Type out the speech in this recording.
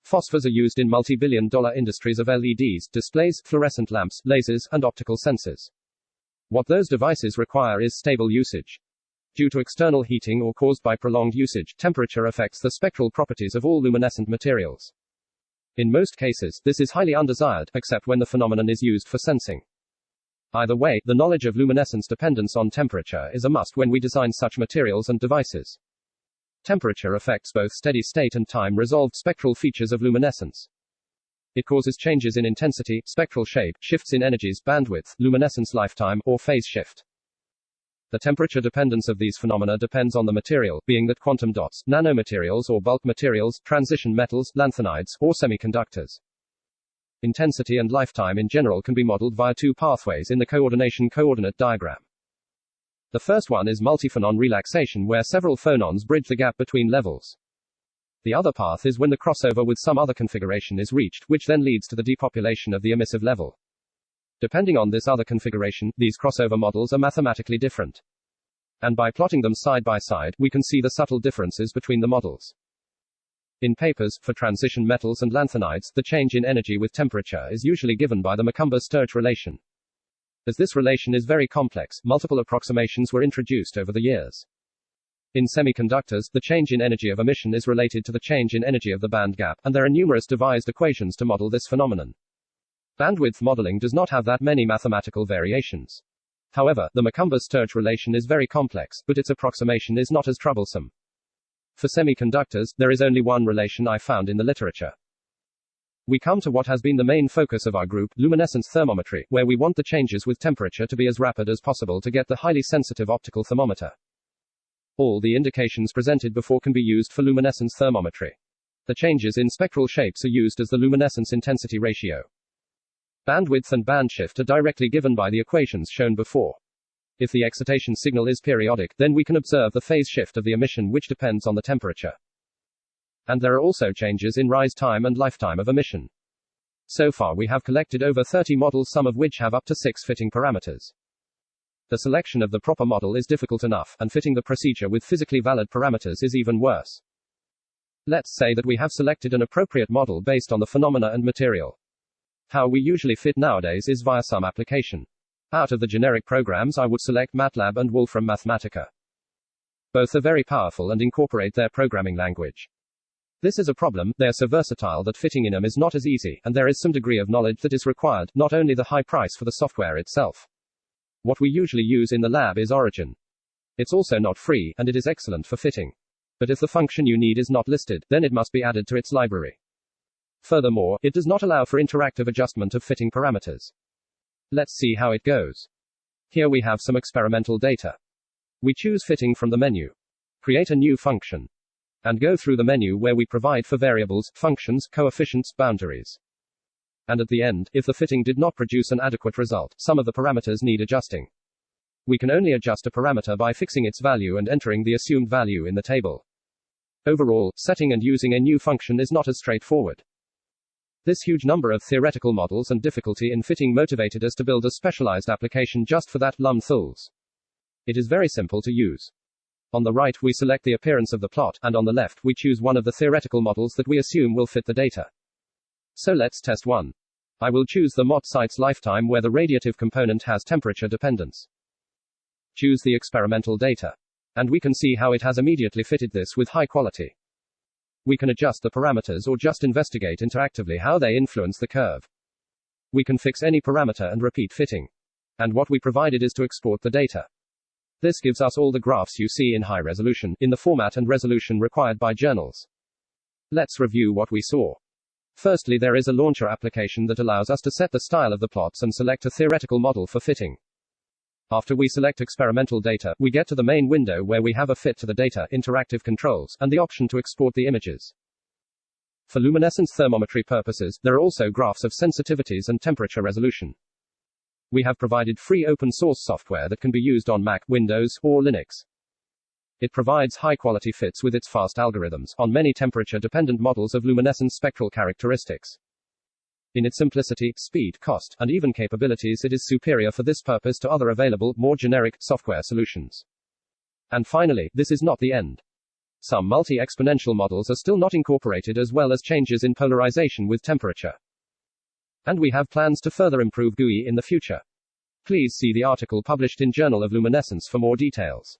Phosphors are used in multi-billion-dollar industries of LEDs, displays, fluorescent lamps, lasers, and optical sensors. What those devices require is stable usage. Due to external heating or caused by prolonged usage, temperature affects the spectral properties of all luminescent materials. In most cases, this is highly undesired, except when the phenomenon is used for sensing. Either way, the knowledge of luminescence dependence on temperature is a must when we design such materials and devices. Temperature affects both steady-state and time-resolved spectral features of luminescence. It causes changes in intensity, spectral shape, shifts in energies, bandwidth, luminescence lifetime, or phase shift. The temperature dependence of these phenomena depends on the material, being that quantum dots, nanomaterials or bulk materials, transition metals, lanthanides, or semiconductors. Intensity and lifetime in general can be modeled via two pathways in the coordination coordinate diagram. The first one is multiphonon relaxation, where several phonons bridge the gap between levels. The other path is when the crossover with some other configuration is reached, which then leads to the depopulation of the emissive level. Depending on this other configuration, these crossover models are mathematically different. And by plotting them side by side, we can see the subtle differences between the models. In papers, for transition metals and lanthanides, the change in energy with temperature is usually given by the Macomber-Sturge relation. As this relation is very complex, multiple approximations were introduced over the years. In semiconductors, the change in energy of emission is related to the change in energy of the band gap, and there are numerous devised equations to model this phenomenon. Bandwidth modeling does not have that many mathematical variations. However, the Macomber-Sturge relation is very complex, but its approximation is not as troublesome. For semiconductors, there is only one relation I found in the literature. We come to what has been the main focus of our group, luminescence thermometry, where we want the changes with temperature to be as rapid as possible to get the highly sensitive optical thermometer. All the indications presented before can be used for luminescence thermometry. The changes in spectral shapes are used as the luminescence intensity ratio. Bandwidth and bandshift are directly given by the equations shown before. If the excitation signal is periodic, then we can observe the phase shift of the emission, which depends on the temperature. And there are also changes in rise time and lifetime of emission. So far we have collected over 30 models, some of which have up to 6 fitting parameters. The selection of the proper model is difficult enough, and fitting the procedure with physically valid parameters is even worse. Let's say that we have selected an appropriate model based on the phenomena and material. How we usually fit nowadays is via some application. Out of the generic programs, I would select MATLAB and Wolfram Mathematica. Both are very powerful and incorporate their programming language. This is a problem, they are so versatile that fitting in them is not as easy, and there is some degree of knowledge that is required, not only the high price for the software itself. What we usually use in the lab is Origin. It's also not free, and it is excellent for fitting. But if the function you need is not listed, then it must be added to its library. Furthermore, it does not allow for interactive adjustment of fitting parameters. Let's see how it goes. Here we have some experimental data. We choose fitting from the menu. Create a new function. And go through the menu where we provide for variables, functions, coefficients, boundaries. And at the end, if the fitting did not produce an adequate result, some of the parameters need adjusting. We can only adjust a parameter by fixing its value and entering the assumed value in the table. Overall, setting and using a new function is not as straightforward. This huge number of theoretical models and difficulty in fitting motivated us to build a specialized application just for that, LumTHools. It is very simple to use. On the right, we select the appearance of the plot, and on the left, we choose one of the theoretical models that we assume will fit the data. So let's test one. I will choose the MOT site's lifetime where the radiative component has temperature dependence. Choose the experimental data. And we can see how it has immediately fitted this with high quality. We can adjust the parameters or just investigate interactively how they influence the curve. We can fix any parameter and repeat fitting. And what we provided is to export the data. This gives us all the graphs you see in high resolution, in the format and resolution required by journals. Let's review what we saw. Firstly, there is a launcher application that allows us to set the style of the plots and select a theoretical model for fitting. After we select experimental data, we get to the main window where we have a fit to the data, interactive controls, and the option to export the images. For luminescence thermometry purposes, there are also graphs of sensitivities and temperature resolution. We have provided free open source software that can be used on Mac, Windows, or Linux. It provides high-quality fits with its fast algorithms on many temperature-dependent models of luminescence spectral characteristics. In its simplicity, speed, cost, and even capabilities, it is superior for this purpose to other available, more generic, software solutions. And finally, this is not the end. Some multi-exponential models are still not incorporated, as well as changes in polarization with temperature. And we have plans to further improve GUI in the future. Please see the article published in Journal of Luminescence for more details.